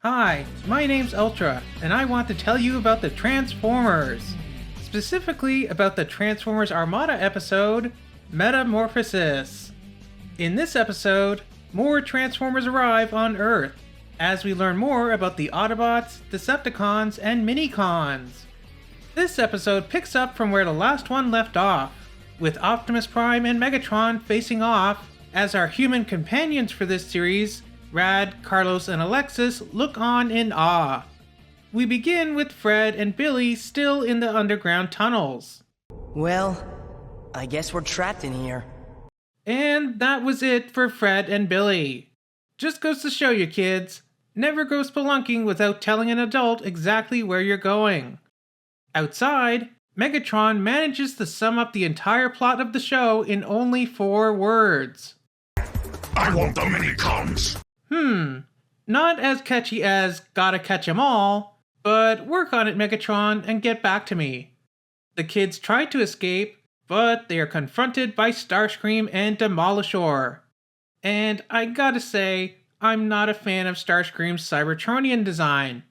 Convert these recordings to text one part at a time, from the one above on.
Hi, my name's Ultra, and I want to tell you about the Transformers. Specifically about the Transformers Armada episode, Metamorphosis. In this episode, more Transformers arrive on Earth, as we learn more about the Autobots, Decepticons, and Minicons. This episode picks up from where the last one left off, with Optimus Prime and Megatron facing off, as our human companions for this series, Rad, Carlos, and Alexis, look on in awe. We begin with Fred and Billy still in the underground tunnels. Well, I guess we're trapped in here. And that was it for Fred and Billy. Just goes to show you, kids, never go spelunking without telling an adult exactly where you're going. Outside, Megatron manages to sum up the entire plot of the show in only 4 words. I want the Minicons! Not as catchy as gotta catch 'em all, but work on it, Megatron, and get back to me. The kids try to escape, but they are confronted by Starscream and Demolishor. And I gotta say, I'm not a fan of Starscream's Cybertronian design.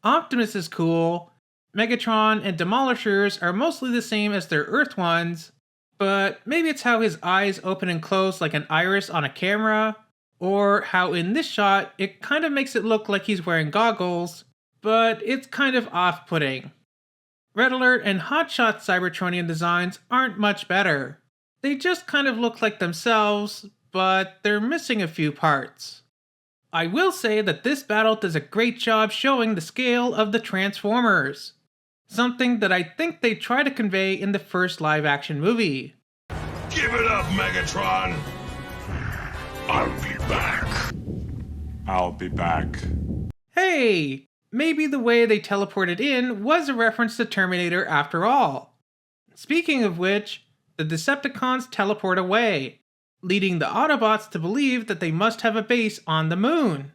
Optimus is cool, Megatron and Demolishors are mostly the same as their Earth ones, but maybe it's how his eyes open and close like an iris on a camera, or how in this shot it kind of makes it look like he's wearing goggles, but it's kind of off-putting. Red Alert and Hotshot Cybertronian designs aren't much better. They just kind of look like themselves, but they're missing a few parts. I will say that this battle does a great job showing the scale of the Transformers, something that I think they try to convey in the first live-action movie. Give it up, Megatron! I'll be back. I'll be back. Hey! Maybe the way they teleported in was a reference to Terminator after all. Speaking of which, the Decepticons teleport away, leading the Autobots to believe that they must have a base on the moon,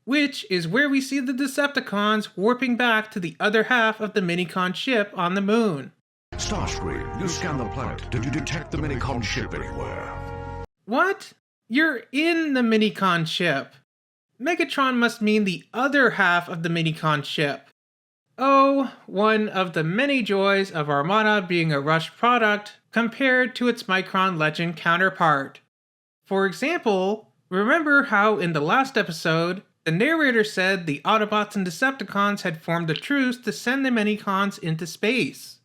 which is where we see the Decepticons warping back to the other half of the Minicon ship on the moon. Starscream, you scanned the planet. Did you detect the Minicon ship anywhere? What? You're in the Minicon ship. Megatron must mean the other half of the Minicon ship. Oh, one of the many joys of Armada being a rushed product compared to its Micron Legend counterpart. For example, remember how in the last episode, the narrator said the Autobots and Decepticons had formed a truce to send the Minicons into space.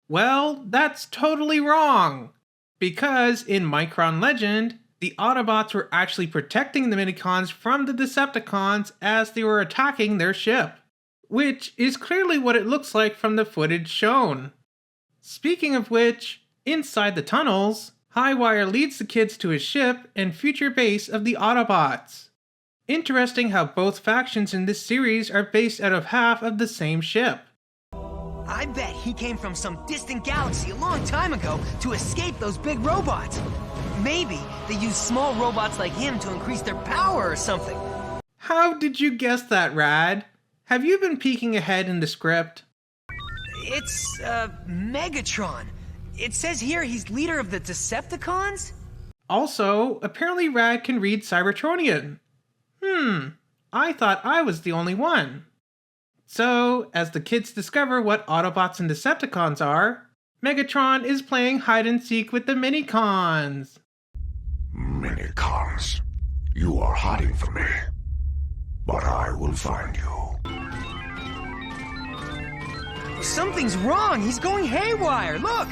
Well, that's totally wrong! Because in Micron Legend, the Autobots were actually protecting the Minicons from the Decepticons as they were attacking their ship, which is clearly what it looks like from the footage shown. Speaking of which, inside the tunnels, Highwire leads the kids to his ship and future base of the Autobots. Interesting how both factions in this series are based out of half of the same ship. I bet he came from some distant galaxy a long time ago to escape those big robots. Maybe they use small robots like him to increase their power or something. How did you guess that, Rad? Have you been peeking ahead in the script? It's, Megatron. It says here he's leader of the Decepticons? Also, apparently Rad can read Cybertronian. I thought I was the only one. So, as the kids discover what Autobots and Decepticons are, Megatron is playing hide-and-seek with the Minicons. Minicons, you are hiding from me, but I will find you. Something's wrong. He's going haywire. Look!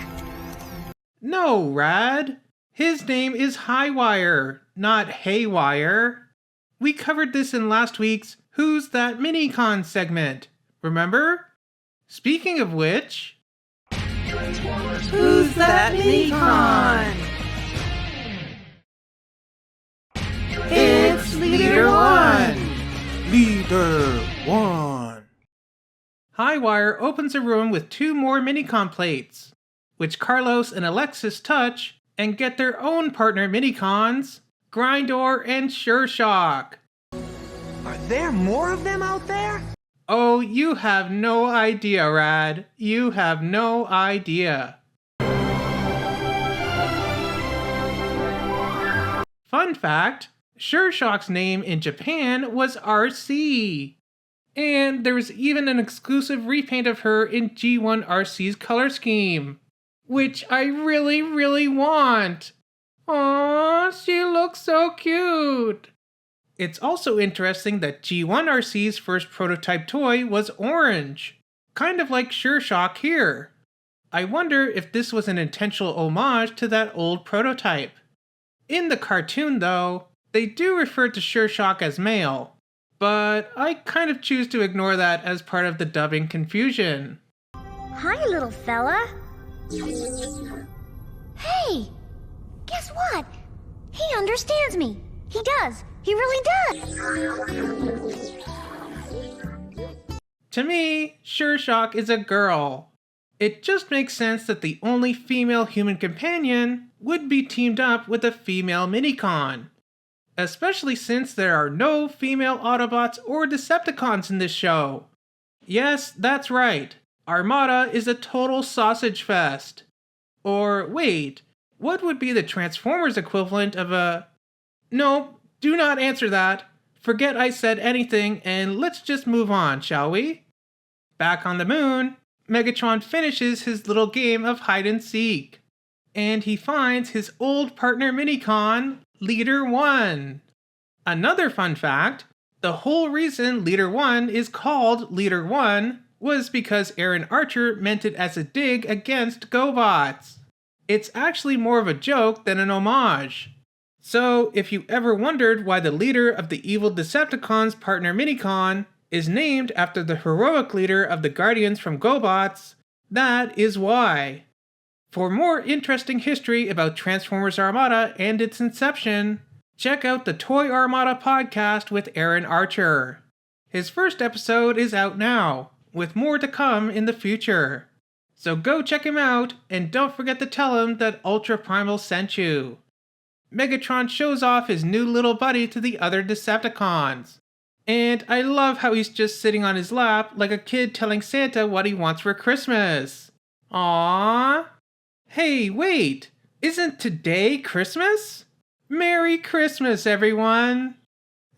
No, Rad. His name is Highwire, not Haywire. We covered this in last week's Who's That Minicon segment, remember? Speaking of which... Who's that Minicon? It's Leader One! Leader One! Highwire opens a room with 2 more Minicon plates, which Carlos and Alexis touch and get their own partner Minicons, Grindor and Sureshock. Are there more of them out there? Oh, you have no idea, Rad. You have no idea. Fun fact, Sureshock's name in Japan was RC. And there was even an exclusive repaint of her in G1RC's color scheme, which I really, really want. Aww, she looks so cute. It's also interesting that G1RC's first prototype toy was orange, kind of like Sure Shock here. I wonder if this was an intentional homage to that old prototype. In the cartoon, though, they do refer to Sure Shock as male, but I kind of choose to ignore that as part of the dubbing confusion. Hi, little fella. Hey, guess what? He understands me. He does. He really does. To me, Sure Shock is a girl. It just makes sense that the only female human companion would be teamed up with a female Minicon. Especially since there are no female Autobots or Decepticons in this show. Yes, that's right. Armada is a total sausage fest. Or wait, what would be the Transformers equivalent of a... No, do not answer that. Forget I said anything and let's just move on, shall we? Back on the moon, Megatron finishes his little game of hide and seek. And he finds his old partner Minicon, Leader 1. Another fun fact, the whole reason Leader 1 is called Leader 1 was because Aaron Archer meant it as a dig against GoBots. It's actually more of a joke than an homage. So if you ever wondered why the leader of the evil Decepticons partner Minicon is named after the heroic leader of the Guardians from GoBots, that is why. For more interesting history about Transformers Armada and its inception, check out the Toy Armada podcast with Aaron Archer. His first episode is out now, with more to come in the future. So go check him out, and don't forget to tell him that Ultra Primal sent you. Megatron shows off his new little buddy to the other Decepticons. And I love how he's just sitting on his lap like a kid telling Santa what he wants for Christmas. Aww. Hey, wait, isn't today Christmas? Merry Christmas, everyone!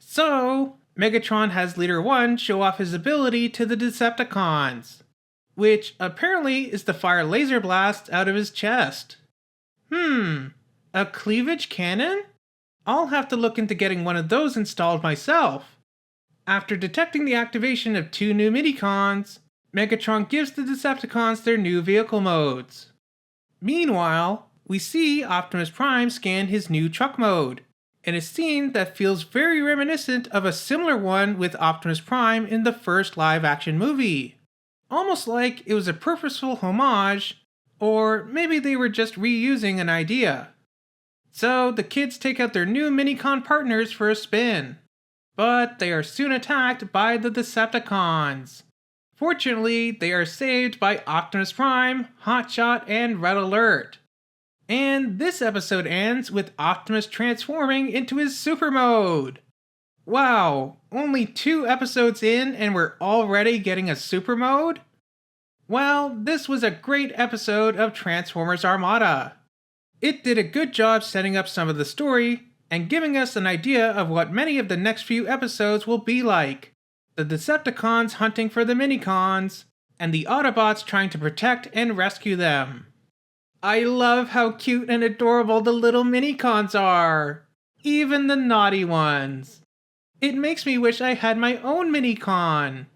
So, Megatron has Leader 1 show off his ability to the Decepticons, which apparently is to fire laser blasts out of his chest. A cleavage cannon? I'll have to look into getting one of those installed myself. After detecting the activation of 2 new Minicons, Megatron gives the Decepticons their new vehicle modes. Meanwhile, we see Optimus Prime scan his new truck mode, in a scene that feels very reminiscent of a similar one with Optimus Prime in the first live-action movie. Almost like it was a purposeful homage, or maybe they were just reusing an idea. So the kids take out their new Minicon partners for a spin, but they are soon attacked by the Decepticons. Fortunately, they are saved by Optimus Prime, Hotshot, and Red Alert. And this episode ends with Optimus transforming into his super mode. Wow, only 2 episodes in and we're already getting a super mode? Well, this was a great episode of Transformers Armada. It did a good job setting up some of the story and giving us an idea of what many of the next few episodes will be like. The Decepticons hunting for the Minicons, and the Autobots trying to protect and rescue them. I love how cute and adorable the little Minicons are, even the naughty ones. It makes me wish I had my own Minicon.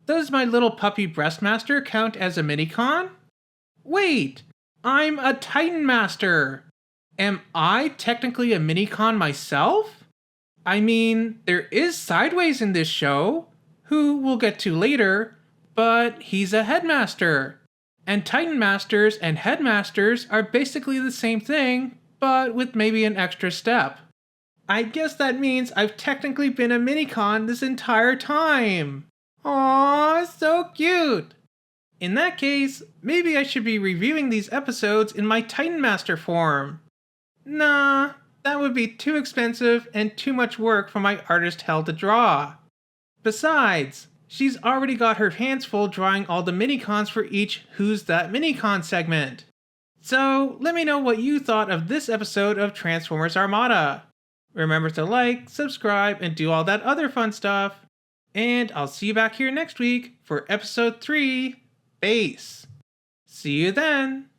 Does my little puppy Breastmaster count as a Minicon? Wait, I'm a Titan Master. Am I technically a Minicon myself? I mean, there is Sideways in this show, who we'll get to later, but he's a Headmaster. And Titan Masters and Headmasters are basically the same thing, but with maybe an extra step. I guess that means I've technically been a Minicon this entire time. Aww, so cute! In that case, maybe I should be reviewing these episodes in my Titan Master form. Nah, that would be too expensive and too much work for my artist hell to draw. Besides, she's already got her hands full drawing all the Minicons for each Who's That Minicon segment. So let me know what you thought of this episode of Transformers Armada. Remember to like, subscribe, and do all that other fun stuff. And I'll see you back here next week for episode 3, Base. See you then!